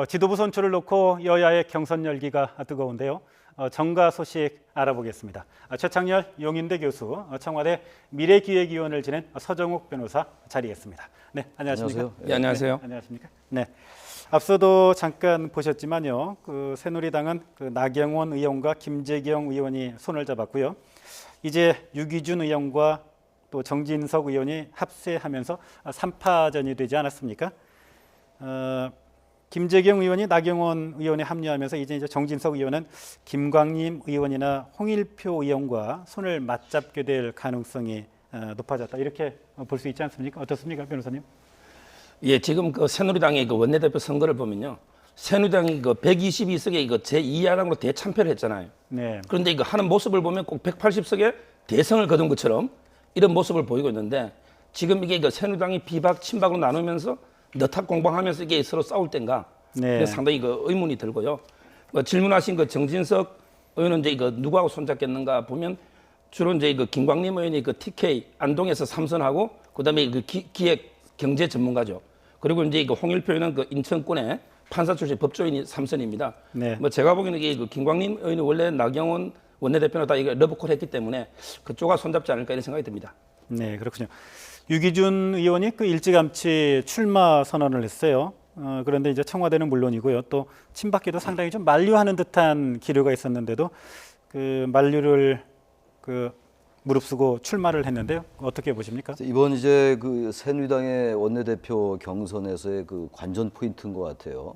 지도부 선출을 놓고 여야의 경선 열기가 뜨거운데요. 정가 소식 알아보겠습니다. 최창렬 용인대 교수, 청와대 미래기획위원을 지낸 서정욱 변호사 자리했습니다. 네, 안녕하십니까? 안녕하세요. 네, 안녕하세요. 네, 안녕하십니까? 네. 앞서도 잠깐 보셨지만요. 새누리당은 나경원 의원과 김재경 의원이 손을 잡았고요. 이제 유기준 의원과 또 정진석 의원이 합세하면서 3파전이 되지 않았습니까? 김재경 의원이 나경원 의원에 합류하면서 이제 정진석 의원은 김광림 의원이나 홍일표 의원과 손을 맞잡게 될 가능성이 높아졌다. 이렇게 볼 수 있지 않습니까? 어떻습니까, 변호사님? 예, 지금 새누리당의 원내대표 선거를 보면요. 새누리당이 122석에 제2야당으로 대참패를 했잖아요. 네. 그런데 하는 모습을 보면 꼭 180석에 대성을 거둔 것처럼 이런 모습을 보이고 있는데 지금 이게 새누리당이 비박, 친박으로 나누면서 너탁공방하면서 이게 서로 싸울 땐가? 네. 상당히 의문이 들고요. 질문하신 정진석 의원은 누구하고 손잡겠는가 보면 주로 김광림 의원이 TK 안동에서 3선하고 그다음에 기획 경제 전문가죠. 그리고 홍일표 의원은 인천권의 판사 출신 법조인이 3선입니다. 네. 제가 보기에는 김광림 의원이 원래 나경원 원내대표나 다 러브콜 했기 때문에 그쪽과 손잡지 않을까 이런 생각이 듭니다. 네, 그렇군요. 유기준 의원이 일찌감치 출마 선언을 했어요. 그런데 이제 청와대는 물론이고요. 또 친박계도 상당히 좀 만류하는 듯한 기류가 있었는데도 만류를 무릅쓰고 출마를 했는데요. 어떻게 보십니까? 이번 이제 새누리당의 원내대표 경선에서의 관전 포인트인 것 같아요.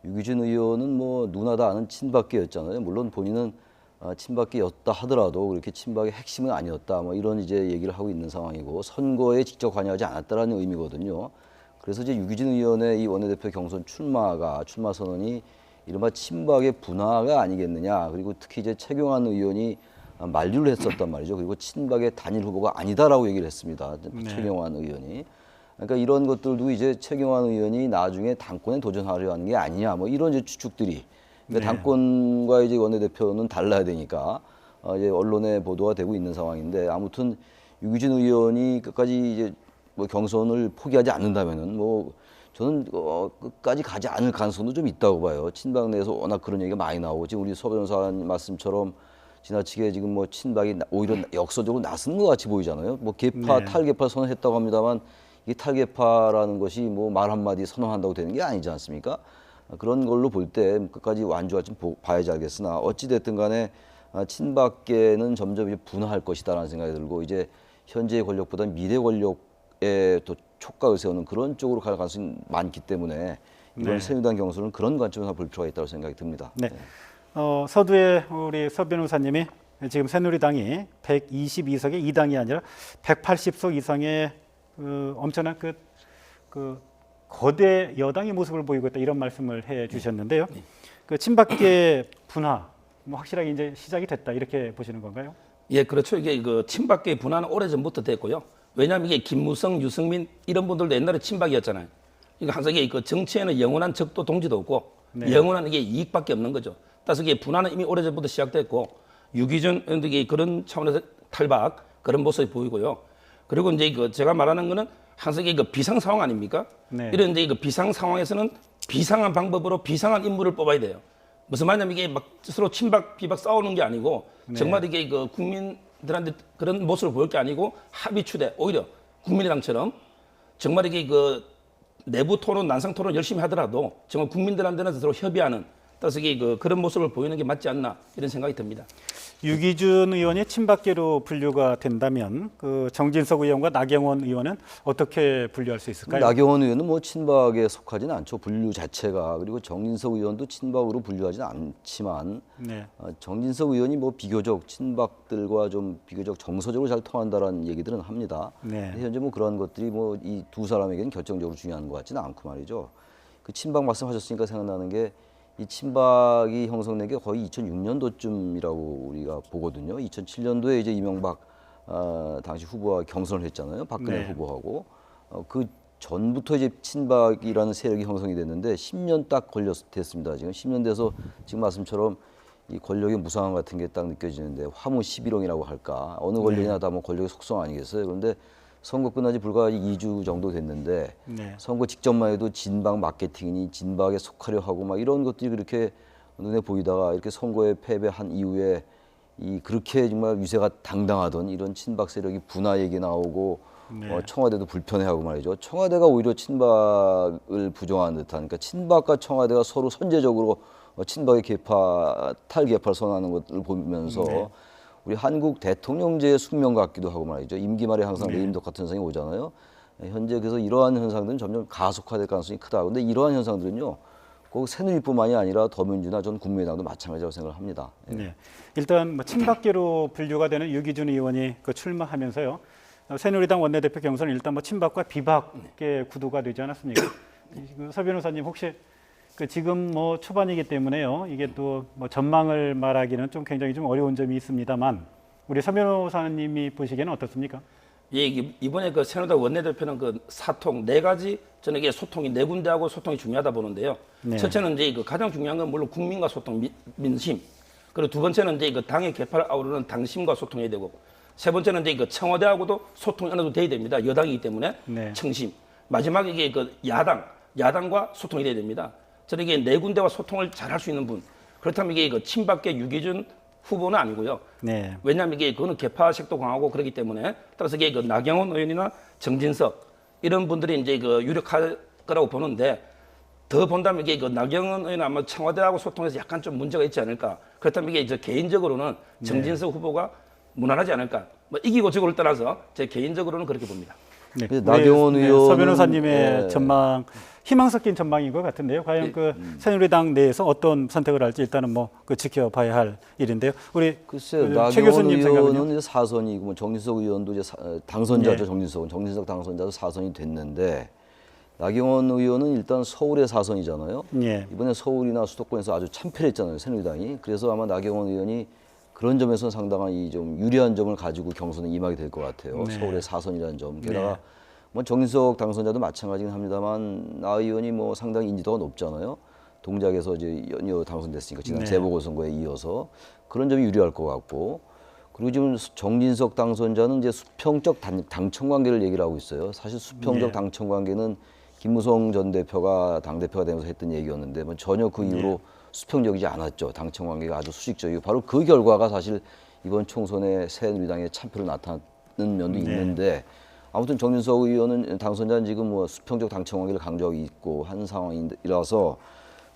유기준 의원은 누구나 다 아는 친박계였잖아요. 물론 본인은 친박계였다 하더라도 그렇게 친박의 핵심은 아니었다. 이런 이제 얘기를 하고 있는 상황이고 선거에 직접 관여하지 않았다라는 의미거든요. 그래서 이제 유기준 의원의 이 원내대표 경선 출마 선언이 이른바 친박의 분화가 아니겠느냐. 그리고 특히 이제 최경환 의원이 만류를 했었단 말이죠. 그리고 친박의 단일 후보가 아니다라고 얘기를 했습니다. 네. 최경환 의원이. 그러니까 이런 것들도 이제 최경환 의원이 나중에 당권에 도전하려 하는 게 아니냐. 이런 이제 추측들이. 그러니까 네. 당권과 이제 원내대표는 달라야 되니까 이제 언론에 보도가 되고 있는 상황인데 아무튼 유기준 의원이 끝까지 이제 경선을 포기하지 않는다면은 저는 끝까지 가지 않을 가능성도 좀 있다고 봐요. 친박 내에서 워낙 그런 얘기가 많이 나오고 지금 우리 서 변호사님 말씀처럼 지나치게 지금 친박이 오히려 역설적으로 나서는 것 같이 보이잖아요. 개파 네. 탈개파 선언했다고 합니다만 이 탈개파라는 것이 말 한마디 선언한다고 되는 게 아니지 않습니까? 그런 걸로 볼 때 끝까지 완주할 좀 봐야지 알겠으나 어찌 됐든 간에 친박계는 점점 이제 분화할 것이다라는 생각이 들고 이제 현재의 권력보다 미래 권력에 또 촉각을 세우는 그런 쪽으로 갈 가능성이 많기 때문에 이번 네. 새누리당 경선은 그런 관점에서 볼 필요가 있다고 생각이 듭니다. 네. 서두에 우리 서 변호사님이 지금 새누리당이 122석의 2당이 아니라 180석 이상의 엄청난 거대 여당의 모습을 보이고 있다 이런 말씀을 해주셨는데요. 친박계 분화 확실하게 이제 시작이 됐다 이렇게 보시는 건가요? 예, 그렇죠. 이게 친박계 분화는 오래전부터 됐고요. 왜냐하면 이게 김무성, 유승민 이런 분들도 옛날에 친박이었잖아요. 그러니까 항상 이게 정치에는 영원한 적도 동지도 없고 네. 영원한 이게 이익밖에 없는 거죠. 따라서 이게 분화는 이미 오래전부터 시작됐고 유기준 의원도 그런 차원에서 탈박 그런 모습이 보이고요. 그리고 이제 제가 말하는 거는 항상 이게 비상 상황 아닙니까? 네. 이런 이제 비상 상황에서는 비상한 방법으로 비상한 인물을 뽑아야 돼요. 무슨 말이냐면 이게 서로 친박 비박 싸우는 게 아니고 네. 정말 이게 국민들한테 그런 모습을 보일 게 아니고 합의 추대 오히려 국민의당처럼 정말 이게 내부 토론 난상 토론 열심히 하더라도 정말 국민들한테는 서로 협의하는 따라서 이게 그런 모습을 보이는 게 맞지 않나 이런 생각이 듭니다. 유기준 의원이 친박계로 분류가 된다면 정진석 의원과 나경원 의원은 어떻게 분류할 수 있을까요? 나경원 의원은 친박에 속하지는 않죠. 분류 자체가. 그리고 정진석 의원도 친박으로 분류하지는 않지만 네. 정진석 의원이 비교적 친박들과 좀 비교적 정서적으로 잘 통한다라는 얘기들은 합니다. 네. 현재 그런 것들이 이 두 사람에게는 결정적으로 중요한 것 같지는 않고 말이죠. 친박 말씀하셨으니까 생각나는 게 이 친박이 형성된 게 거의 2006년도쯤이라고 우리가 보거든요. 2007년도에 이제 이명박 당시 후보와 경선을 했잖아요. 박근혜 네. 후보하고 그 전부터 이제 친박이라는 세력이 형성이 됐는데 10년 딱 됐습니다. 지금 10년 돼서 지금 말씀처럼 이 권력의 무상함 같은 게 딱 느껴지는데 화무 11홍이라고 할까 어느 권력이나 다 권력의 속성 아니겠어요. 그런데 선거 끝난 지 불과 2주 정도 됐는데 네. 선거 직전만 해도 진박 마케팅이니 진박에 속하려 하고 막 이런 것들이 그렇게 눈에 보이다가 이렇게 선거에 패배한 이후에 그렇게 정말 위세가 당당하던 이런 친박 세력이 분화 얘기 나오고 네. 청와대도 불편해하고 말이죠. 청와대가 오히려 친박을 부정하는 듯한, 그러니까 친박과 청와대가 서로 선제적으로 친박의 탈개파를 선언하는 것을 보면서 네. 우리 한국 대통령제의 숙명 같기도 하고 말이죠. 임기 말에 항상 네. 내임덕 같은 현상이 오잖아요. 현재 그래서 이러한 현상들은 점점 가속화될 가능성이 크다. 근데 이러한 현상들은요, 꼭 새누리뿐만이 아니라 더민주나 전 국민의당도 마찬가지라고 생각을 합니다. 예. 네. 일단 뭐 친박계로 분류가 되는 유기준 의원이 그 출마하면서요. 새누리당 원내대표 경선은 일단 뭐 친박과 비박의 구도가 되지 않았습니까? 서 변호사님 혹시 그 지금 뭐 초반이기 때문에요. 이게 또 뭐 전망을 말하기는 좀 굉장히 좀 어려운 점이 있습니다만 우리 서 변호사님이 보시기에는 어떻습니까? 예, 이번에 그 새누리당 원내대표는 그 사통 네 가지 저는 이게 소통이 네 군데하고 소통이 중요하다 보는데요. 네. 첫째는 이제 그 가장 중요한 건 물론 국민과 소통, 민심. 그리고 두 번째는 이제 그 당의 개파를 아우르는 당심과 소통해야 되고, 세 번째는 이제 그 청와대하고도 소통이 어느 정도 돼야 됩니다. 여당이기 때문에 네. 청심. 마지막에 이게 그 야당과 소통이 돼야 됩니다. 저는 이게 네 군데와 소통을 잘 할 수 있는 분. 그렇다면 이게 그 친박계 유기준 후보는 아니고요. 네. 왜냐하면 이게 그거는 개파색도 강하고 그렇기 때문에 따라서 이게 그 나경원 의원이나 정진석 이런 분들이 이제 그 유력할 거라고 보는데, 더 본다면 이게 그 나경원 의원은 아마 청와대하고 소통해서 약간 좀 문제가 있지 않을까. 그렇다면 이게 저 개인적으로는 정진석 후보가 무난하지 않을까. 뭐 이기고 저기를 떠나서 제 개인적으로는 그렇게 봅니다. 네. 나경원 우리, 의원은 서 변호사님의 예. 전망 희망 섞인 전망인 것 같은데요. 과연 그 새누리당 내에서 어떤 선택을 할지 일단은 뭐 그 지켜봐야 할 일인데요. 우리 글쎄요, 최 나경원 교수님 생각은요? 의원은 이제 사선이고, 뭐 정진석 의원도 이제 당선자죠. 네. 정진석 당선자도 사선이 됐는데, 나경원 의원은 일단 서울의 사선이잖아요. 예. 이번에 서울이나 수도권에서 아주 참패했잖아요, 새누리당이. 그래서 아마 나경원 의원이 그런 점에서는 상당한 이 좀 유리한 점을 가지고 경선에 임하게 될 것 같아요. 네. 서울의 사선이라는 점. 게다가 네. 뭐 정진석 당선자도 마찬가지긴 합니다만, 나 의원이 뭐 상당히 인지도가 높잖아요. 동작에서 이제 연이어 당선됐으니까 지난 네. 재보궐선거에 이어서 그런 점이 유리할 것 같고, 그리고 지금 정진석 당선자는 이제 수평적 당청 관계를 얘기를 하고 있어요. 사실 수평적 네. 당청 관계는 김무성 전 대표가 당대표가 되면서 했던 얘기였는데, 뭐 전혀 그 이후로 네. 수평적이지 않았죠. 당청 관계가 아주 수직적이고, 바로 그 결과가 사실 이번 총선에 새누리당의 참패로 나타나는 면도 네. 있는데, 아무튼 정진석 의원은 당선자는 지금 뭐 수평적 당청 관계를 강조하고 있고 한 상황이라서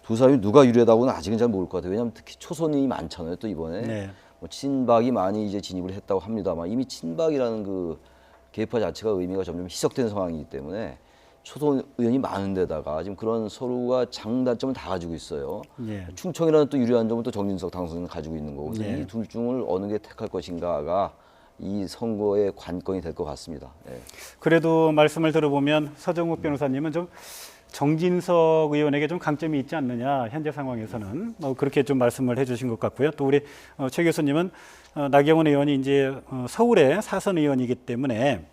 두 사람이 누가 유리하다고는 아직은 잘 모를 것 같아요. 왜냐하면 특히 초선이 많잖아요. 또 이번에 네. 뭐 친박이 많이 이제 진입을 했다고 합니다만, 이미 친박이라는 그 계파 자체가 의미가 점점 희석된 상황이기 때문에 초선 의원이 많은 데다가 지금 그런 서로가 장단점을 다 가지고 있어요. 예. 충청이라는 또 유리한 점은 또 정진석 당선인은 가지고 있는 거고, 예. 이 둘 중을 어느 게 택할 것인가가 이 선거의 관건이 될 것 같습니다. 예. 그래도 말씀을 들어보면 서정욱 변호사님은 좀 정진석 의원에게 좀 강점이 있지 않느냐 현재 상황에서는 그렇게 좀 말씀을 해주신 것 같고요. 또 우리 최 교수님은 나경원 의원이 이제 서울의 사선 의원이기 때문에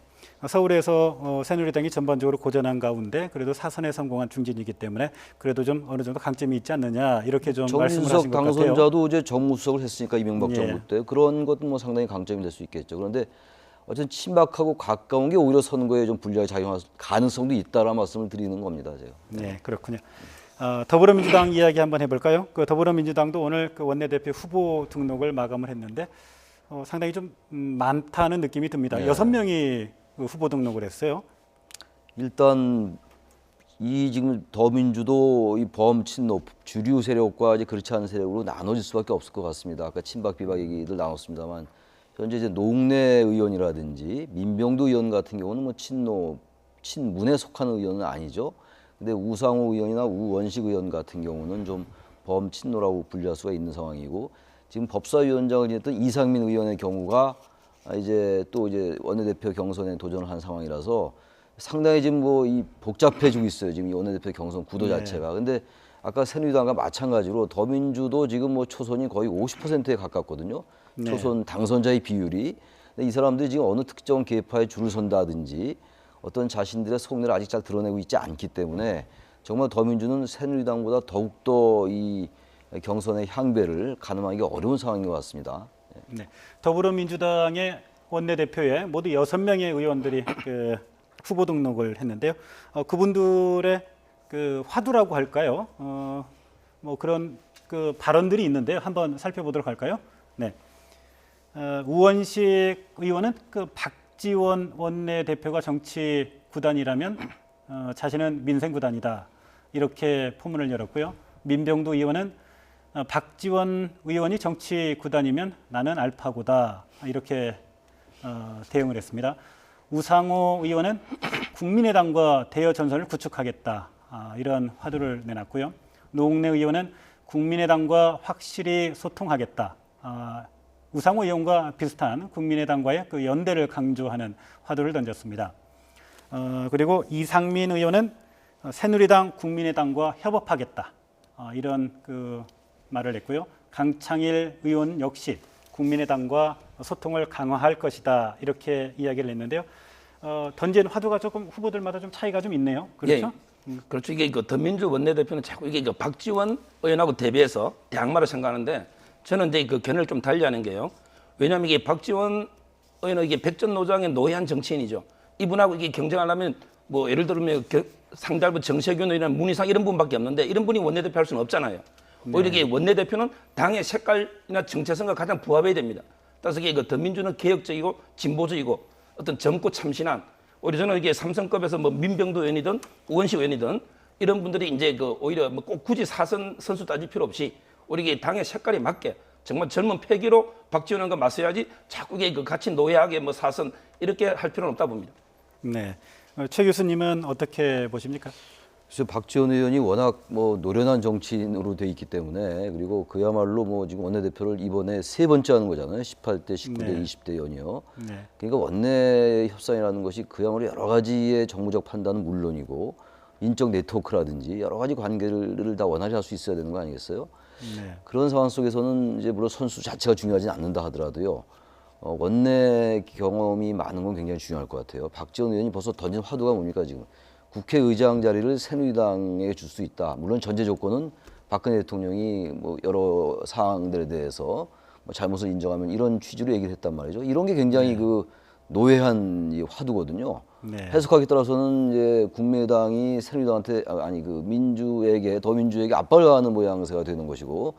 서울에서 새누리당이 전반적으로 고전한 가운데 그래도 사선에 성공한 중진이기 때문에 그래도 좀 어느 정도 강점이 있지 않느냐 이렇게 좀 말씀을 하신 정진석 것 같아요. 당선자도 이제 정무수석을 했으니까 이명박 예. 정부 때 그런 것도 뭐 상당히 강점이 될 수 있겠죠. 그런데 어쨌든 친박하고 가까운 게 오히려 선거에 좀 불리하게 작용할 가능성도 있다라는 말씀을 드리는 겁니다, 제가. 네, 그렇군요. 더불어민주당 이야기 한번 해볼까요? 그 더불어민주당도 오늘 그 원내대표 후보 등록을 마감을 했는데 상당히 좀 많다는 느낌이 듭니다. 네. 6명이 그 후보 등록을 했어요. 일단 이 지금 더민주도 이 범친노 주류 세력과 이제 그렇지 않은 세력으로 나눠질 수밖에 없을 것 같습니다. 아까 친박 비박 얘기를 나눴습니다만 현재 이제 노웅래 의원이라든지 민병두 의원 같은 경우는 뭐 친문에 속하는 의원은 아니죠. 근데 우상호 의원이나 우원식 의원 같은 경우는 좀 범친노라고 분류할 수가 있는 상황이고, 지금 법사위원장을 지냈던 이상민 의원의 경우가 이제 또 이제 원내대표 경선에 도전을 한 상황이라서 상당히 지금 뭐 이 복잡해지고 있어요. 지금 이 원내대표 경선 구도 네. 자체가. 근데 아까 새누리당과 마찬가지로 더민주도 지금 뭐 초선이 거의 50%에 가깝거든요. 네. 초선 당선자의 비율이. 근데 이 사람들이 지금 어느 특정 계파에 줄을 선다든지 어떤 자신들의 속내를 아직 잘 드러내고 있지 않기 때문에 정말 더민주는 새누리당보다 더욱더 이 경선의 향배를 가늠하기 어려운 상황인 것 같습니다. 네. 더불어민주당의 원내대표에 모두 6명의 의원들이 그 후보 등록을 했는데요. 그분들의 그 화두라고 할까요? 뭐 그런 그 발언들이 있는데요. 한번 살펴보도록 할까요? 네. 우원식 의원은 그 박지원 원내대표가 정치 구단이라면 자신은 민생 구단이다. 이렇게 포문을 열었고요. 민병두 의원은 박지원 의원이 정치 구단이면 나는 알파고다. 이렇게 대응을 했습니다. 우상호 의원은 국민의당과 대여 전선을 구축하겠다. 이런 화두를 내놨고요. 노웅래 의원은 국민의당과 확실히 소통하겠다. 우상호 의원과 비슷한 국민의당과의 그 연대를 강조하는 화두를 던졌습니다. 그리고 이상민 의원은 새누리당, 국민의당과 협업하겠다. 이런 그 말을 했고요. 강창일 의원 역시 국민의당과 소통을 강화할 것이다. 이렇게 이야기를 했는데요. 던진 화두가 조금 후보들마다 좀 차이가 좀 있네요. 그렇죠? 예. 그렇죠. 이게 그 더민주 원내대표는 자꾸 이게 그 박지원 의원하고 대비해서 대항마를 생각하는데 저는 이제 그 견해를 좀 달리하는 게요. 왜냐하면 이게 박지원 의원은 이게 백전노장의 노회한 정치인이죠. 이분하고 이게 경쟁하려면 뭐 예를 들면 상달부 정세균 의원이나 문희상 이런 분밖에 없는데 이런 분이 원내대표 할 수는 없잖아요. 오히려 이게 원내대표는 당의 색깔이나 정체성과 가장 부합해야 됩니다. 따라서 이게 그 더민주는 개혁적이고 진보적이고 어떤 젊고 참신한 오히려 저는 이게 삼성급에서 뭐 민병두 의원이든 우원식 의원이든 이런 분들이 이제 그 오히려 뭐 꼭 굳이 사선 선수 따질 필요 없이 우리 이게 당의 색깔에 맞게 정말 젊은 패기로 박지원 의원과 맞서야지 자꾸 이게 그 같이 노예하게 뭐 사선 이렇게 할 필요는 없다 봅니다. 네. 최 교수님은 어떻게 보십니까? 그래서 박지원 의원이 워낙 뭐 노련한 정치인으로 돼 있기 때문에 그리고 그야말로 뭐 지금 원내대표를 이번에 3번째 하는 거잖아요. 18대, 19대, 네. 20대 연이요. 네. 그러니까 원내 협상이라는 것이 그야말로 여러 가지의 정무적 판단은 물론이고 인적 네트워크라든지 여러 가지 관계를 다 원활히 할 수 있어야 되는 거 아니겠어요? 네. 그런 상황 속에서는 이제 물론 선수 자체가 중요하지 않는다 하더라도요. 원내 경험이 많은 건 굉장히 중요할 것 같아요. 박지원 의원이 벌써 던진 화두가 뭡니까 지금? 국회의장 자리를 새누리당에 줄 수 있다. 물론 전제 조건은 박근혜 대통령이 뭐 여러 사항들에 대해서 뭐 잘못을 인정하면 이런 취지로 얘기를 했단 말이죠. 이런 게 굉장히 그 노회한 이 화두거든요. 네. 해석하기에 따라서는 이제 국민의당이 새누리당한테 아니 그 민주에게 더민주에게 압박을 가하는 모양새가 되는 것이고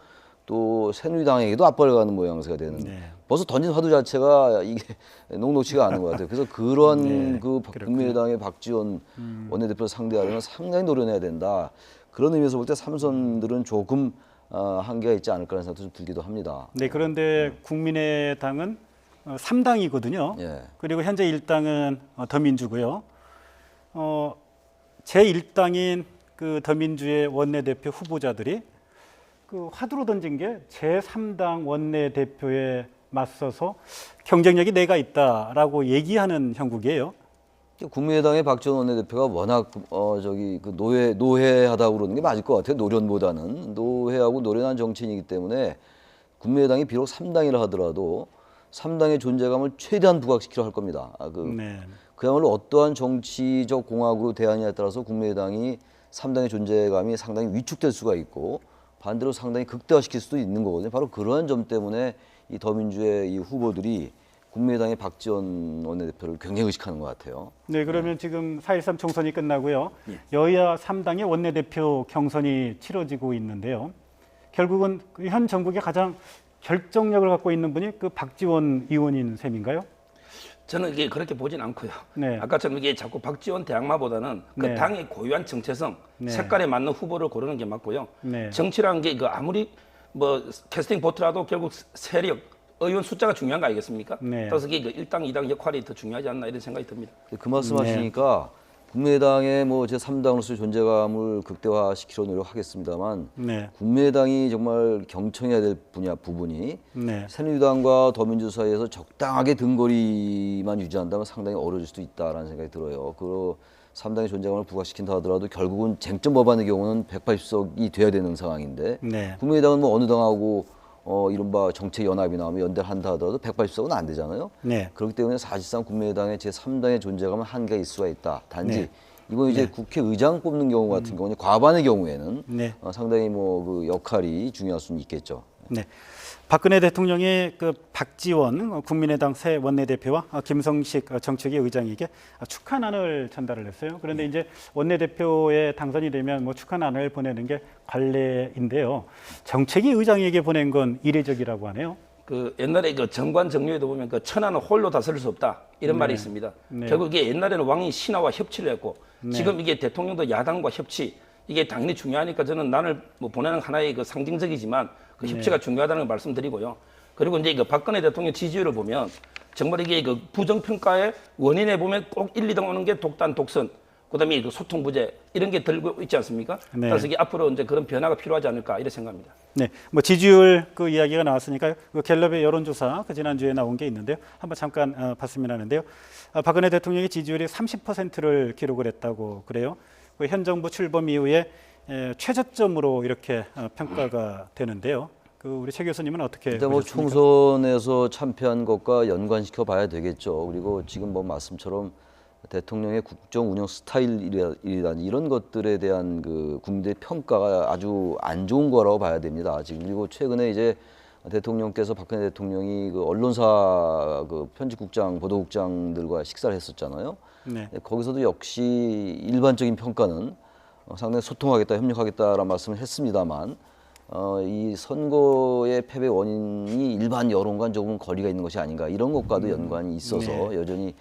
또 새누리당에게도 압박을 가하는 모양새가 되는. 네. 벌써 던진 화두 자체가 이게 녹록치가 않은 것 같아요. 그래서 그런 네, 그 그렇군요. 국민의당의 박지원 원내대표를 상대하려면 상당히 노련해야 된다. 그런 의미에서 볼 때 삼선들은 조금 한계가 있지 않을까라는 생각도 좀 들기도 합니다. 네, 그런데 국민의당은 3당이거든요. 예. 그리고 현재 1당은 더민주고요. 제1당인 그 더민주의 원내대표 후보자들이 그 화두로 던진 게 제3당 원내대표에 맞서서 경쟁력이 내가 있다라고 얘기하는 형국이에요. 국민의당의 박지원 원내대표가 워낙 저기 그 노회하다고 그러는 게 맞을 것 같아요. 노련보다는 노회하고 노련한 정치인이기 때문에 국민의당이 비록 3당이라 하더라도 3당의 존재감을 최대한 부각시키려 할 겁니다. 네. 그야말로 어떠한 정치적 공학으로 대하느냐에 따라서 국민의당이 3당의 존재감이 상당히 위축될 수가 있고 반대로 상당히 극대화시킬 수도 있는 거거든요. 바로 그러한 점 때문에 이 더민주의 이 후보들이 국민의당의 박지원 원내대표를 굉장히 의식하는 것 같아요. 네, 그러면 지금 4.13 총선이 끝나고요. 여야 3당의 원내대표 경선이 치러지고 있는데요. 결국은 그현 정국의 가장 결정력을 갖고 있는 분이 그 박지원 의원인 셈인가요? 저는 이게 그렇게 보진 않고요. 네. 아까처럼 이게 자꾸 박지원 대항마보다는 그 네. 당의 고유한 정체성, 네. 색깔에 맞는 후보를 고르는 게 맞고요. 네. 정치라는 게 그 아무리 뭐 캐스팅 보트라도 결국 세력, 의원 숫자가 중요한 거 아니겠습니까? 네. 그래서 이게 그 1당, 2당 역할이 더 중요하지 않나 이런 생각이 듭니다. 그 말씀하시니까 국민의당의 뭐 제3당으로서의 존재감을 극대화시키려 노력하겠습니다만 네. 국민의당이 정말 경청해야 될 부분이 네. 새누리당과 더민주 사이에서 적당하게 등거리만 유지한다면 상당히 어려질 수도 있다라는 생각이 들어요. 그 3당의 존재감을 부각시킨다 하더라도 결국은 쟁점 법안의 경우는 180석이 돼야 되는 상황인데 네. 국민의당은 뭐 어느 당하고 이른바 정책연합이 나오면 연대를 한다 하더라도 180석은 안 되잖아요. 네. 그렇기 때문에 사실상 국민의당의 제3당의 존재감은 한계가 있을 수가 있다. 단지 네. 이건 이제 국회의장 뽑는 경우 같은 경우는 과반의 경우에는 네. 상당히 뭐 그 역할이 중요할 수는 있겠죠. 네. 박근혜 대통령이 그 박지원 국민의당 새 원내대표와 김성식 정책위 의장에게 축하난을 전달을 했어요. 그런데 이제 원내대표에 당선이 되면 뭐 축하난을 보내는 게 관례인데요. 정책위 의장에게 보낸 건 이례적이라고 하네요. 그 옛날에 그 정관 정료에도 보면 그 천하는 홀로 다스릴 수 없다 이런 말이 있습니다. 네. 결국 이게 옛날에는 왕이 신하와 협치를 했고 네. 지금 이게 대통령도 야당과 협치 이게 당연히 중요하니까 저는 난을 뭐 보내는 하나의 그 상징적이지만 그 협치가 중요하다는 걸 말씀드리고요. 그리고 이제 그 박근혜 대통령 지지율을 보면 정말 이게 그 부정평가의 원인에 보면 꼭 1, 2등 오는 게 독단, 독선, 그다음에 그 소통 부재 이런 게 들고 있지 않습니까? 네. 그래서 이게 앞으로 이제 그런 변화가 필요하지 않을까 이렇게 생각합니다. 네, 뭐 지지율 그 이야기가 나왔으니까요. 그 갤럽의 여론조사 그 지난주에 나온 게 있는데요. 한번 잠깐 봤으면 하는데요. 박근혜 대통령의 지지율이 30%를 기록을 했다고 그래요. 그 현 정부 출범 이후에 최저점으로 이렇게 평가가 되는데요. 그 우리 최 교수님은 어떻게 일단 뭐 보셨습니까? 총선에서 참패한 것과 연관시켜 봐야 되겠죠. 그리고 지금 뭐 말씀처럼 대통령의 국정 운영 스타일이라든지 이런 것들에 대한 그 국민들의 평가가 아주 안 좋은 거라고 봐야 됩니다. 지금 그리고 최근에 이제 대통령께서 박근혜 대통령이 그 언론사 그 편집국장, 보도국장들과 식사를 했었잖아요. 네. 거기서도 역시 일반적인 평가는 상당히 소통하겠다, 협력하겠다라는 말씀을 했습니다만 이 선거의 패배 원인이 일반 여론과는 조금 거리가 있는 것이 아닌가 이런 것과도 연관이 있어서 네. 여전히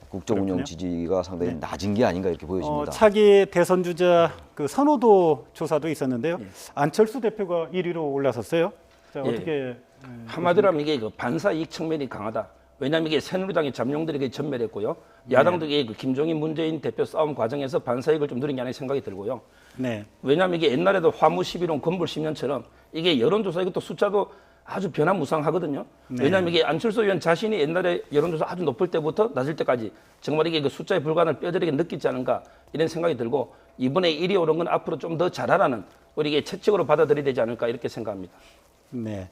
국정 운영 그렇군요. 지지가 상당히 낮은 게 아닌가 이렇게 보여집니다. 차기 대선 주자 그 선호도 조사도 있었는데요. 안철수 대표가 1위로 올라섰어요. 자, 예. 어떻게 한마디로 하면 이게 그 반사 이익 측면이 강하다. 왜냐하면 이게 새누리당의 잠룡들에게 전멸했고요. 야당도 이게 그 김종인 문재인 대표 싸움 과정에서 반사 이익을 좀 누린 게 아닌가 생각이 들고요. 네. 왜냐하면 이게 옛날에도 화무 11원 건불 10년처럼 이게 여론조사 이것도 숫자도 아주 변화무쌍하거든요. 왜냐하면 이게 안철수 의원 자신이 옛날에 여론조사 아주 높을 때부터 낮을 때까지 정말 이게 그 숫자의 불가능을 뼈저리게 느끼지 않은가 이런 생각이 들고 이번에 1위 오른 건 앞으로 좀 더 잘하라는 우리 이게 채찍으로 받아들여야 되지 않을까 이렇게 생각합니다. 네.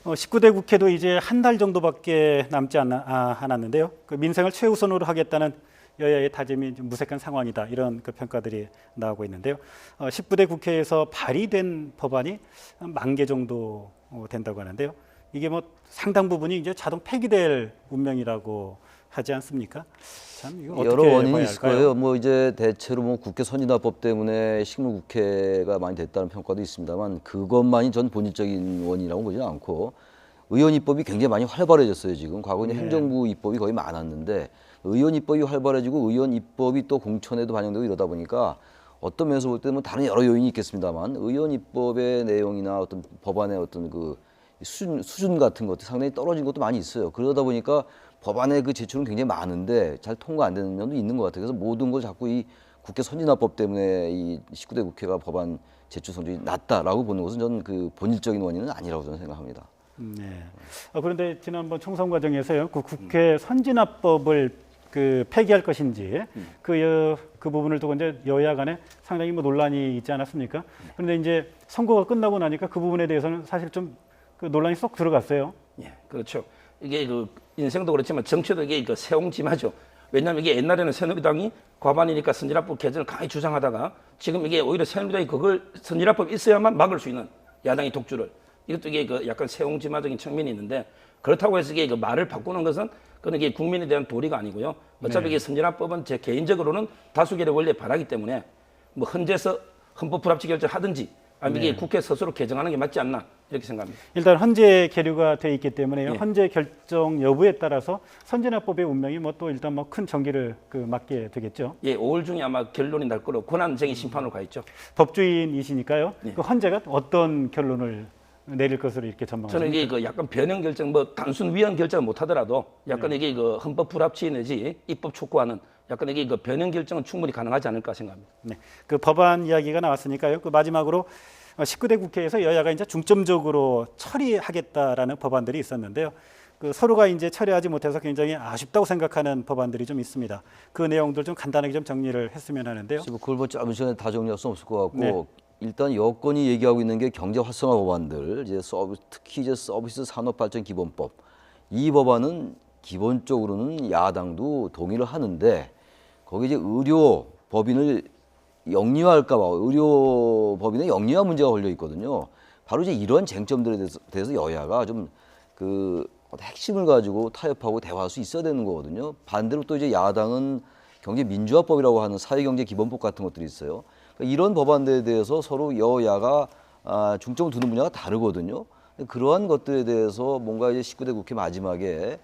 19대 국회도 이제 한 달 정도밖에 남지 않았는데요. 그 민생을 최우선으로 하겠다는 여야의 다짐이 좀 무색한 상황이다. 이런 그 평가들이 나오고 있는데요. 19대 국회에서 발의된 법안이 10,000개 정도 된다고 하는데요. 이게 뭐 상당 부분이 이제 자동 폐기될 운명이라고 하지 않습니까? 참 이거 어떻게 여러 원인이 봐야 있을 할까요? 거예요. 뭐 이제 대체로 뭐 국회 선진화법 때문에 식물국회가 많이 됐다는 평가도 있습니다만 그것만이 전 본질적인 원인이라고 보지는 않고 의원 입법이 굉장히 많이 활발해졌어요. 지금 과거에는 행정부 입법이 거의 많았는데 의원 입법이 활발해지고 의원 입법이 또 공천에도 반영되고 이러다 보니까 어떤 면에서 볼 때는 다른 여러 요인이 있겠습니다만 의원 입법의 내용이나 어떤 법안의 어떤 그 수준 같은 것도 상당히 떨어진 것도 많이 있어요. 그러다 보니까 법안의 그 제출은 굉장히 많은데 잘 통과 안 되는 면도 있는 것 같아요. 그래서 모든 걸 자꾸 이 국회 선진화법 때문에 이 19대 국회가 법안 제출 성적이 낮다라고 보는 것은 저는 그 본질적인 원인은 아니라고 저는 생각합니다. 네. 그런데 지난번 총선 과정에서요, 그 국회 선진화법을 그 폐기할 것인지 그 부분을 두고 이제 여야 간에 상당히 뭐 논란이 있지 않았습니까? 그런데 이제 선거가 끝나고 나니까 그 부분에 대해서는 사실 좀 그 논란이 쏙 들어갔어요. 예, 그렇죠. 이게 그 인생도 그렇지만 정치도 이게 그 세옹지마죠. 왜냐하면 이게 옛날에는 새누리당이 과반이니까 선진화법 개정을 강하게 주장하다가 지금 이게 오히려 새누리당이 그걸 선진화법이 있어야만 막을 수 있는 야당의 독주를 이것도 이게 그 약간 세옹지마적인 측면이 있는데 그렇다고 해서 이게 그 말을 바꾸는 것은 그건 이게 국민에 대한 도리가 아니고요. 어차피 이게 선진화법은 제 개인적으로는 다수결의 원리에 반하기 때문에 뭐 헌재에서 헌법 불합치 결정하든지 아니면 이게 국회 스스로 개정하는 게 맞지 않나 이렇게 생각합니다. 일단 헌재 계류가 돼 있기 때문에요. 헌재 결정 여부에 따라서 선진화법의 운명이 뭐 또 일단 뭐 큰 전기를 그 맞게 되겠죠. 예, 5월 중에 아마 결론이 날 거로 권한쟁의 심판으로 가 있죠. 법주인이시니까요. 그 헌재가 어떤 결론을 내릴 것으로 이렇게 전망하십니까? 저는 이게 그 약간 변형 결정, 뭐 단순 위헌 결정을 못 하더라도 약간 이게 그 헌법 불합치 내지 입법 촉구하는 약간 이게 그 변형 결정은 충분히 가능하지 않을까 생각합니다. 네, 그 법안 이야기가 나왔으니까요. 그 마지막으로 19대 국회에서 여야가 이제 중점적으로 처리하겠다라는 법안들이 있었는데요. 그 서로가 이제 처리하지 못해서 굉장히 아쉽다고 생각하는 법안들이 좀 있습니다. 그 내용들 좀 간단하게 좀 정리를 했으면 하는데요. 그걸 뭐 짧은 시간에 다 정리할 수 없을 것 같고 네. 일단 여건이 얘기하고 있는 게 경제 활성화 법안들, 이제 특히 이제 서비스 산업발전 기본법 이 법안은 기본적으로는 야당도 동의를 하는데 거기 이제 의료 법인을 영리화할까봐 의료 법인의 영리화 문제가 걸려 있거든요. 바로 이제 이런 쟁점들에 대해서 여야가 좀 그 핵심을 가지고 타협하고 대화할 수 있어야 되는 거거든요. 반대로 또 이제 야당은 경제민주화법이라고 하는 사회경제기본법 같은 것들이 있어요. 그러니까 이런 법안들에 대해서 서로 여야가 중점을 두는 분야가 다르거든요. 그러한 것들에 대해서 뭔가 이제 19대 국회 마지막에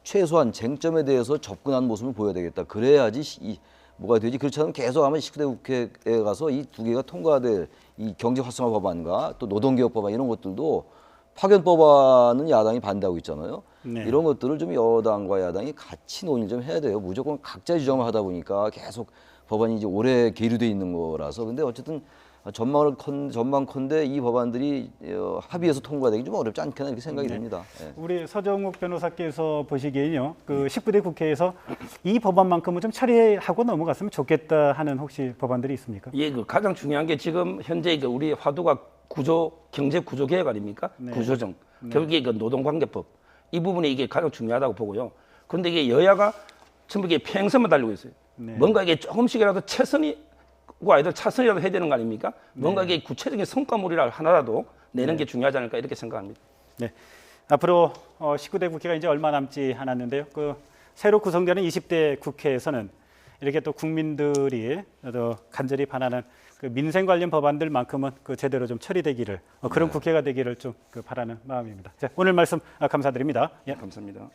최소한 쟁점에 대해서 접근하는 모습을 보여야 되겠다. 그래야지 뭐가 되지. 그렇지 않으면 계속 아마 19대 국회에 가서 이 두 개가 통과될 이 경제 활성화 법안과 또 노동개혁 법안 이런 것들도 파견 법안은 야당이 반대하고 있잖아요. 네. 이런 것들을 좀 여당과 야당이 같이 논의를 좀 해야 돼요. 무조건 각자 주장을 하다 보니까 계속 법안이 이제 오래 계류돼 있는 거라서. 근데 어쨌든 전망컨대 이 법안들이 합의해서 통과되기 좀 어렵지 않겠나 이렇게 생각이 듭니다. 예. 우리 서정욱 변호사께서 보시기에는요, 그 19대 국회에서 이 법안만큼은 좀 처리하고 넘어갔으면 좋겠다 하는 혹시 법안들이 있습니까? 예, 그 가장 중요한 게 지금 현재 그 우리 화두가 경제 구조 개혁 아닙니까? 네. 구조정. 결국에 그 노동관계법 이 부분이 이게 가장 중요하다고 보고요. 그런데 이게 여야가 전부 이게 평행선만 달리고 있어요. 네. 뭔가 이게 조금씩이라도 아니라 차선이라도 해야 되는 거 아닙니까? 뭔가 이게 구체적인 성과물이라 하나라도 내는 게 중요하지 않을까 이렇게 생각합니다. 네. 앞으로 19대 국회가 이제 얼마 남지 않았는데요. 그 새로 구성되는 20대 국회에서는 이렇게 또 국민들이 또 간절히 바라는 그 민생 관련 법안들만큼은 그 제대로 좀 처리되기를 그런 국회가 되기를 좀 바라는 마음입니다. 자, 오늘 말씀 감사드립니다. 예. 감사합니다.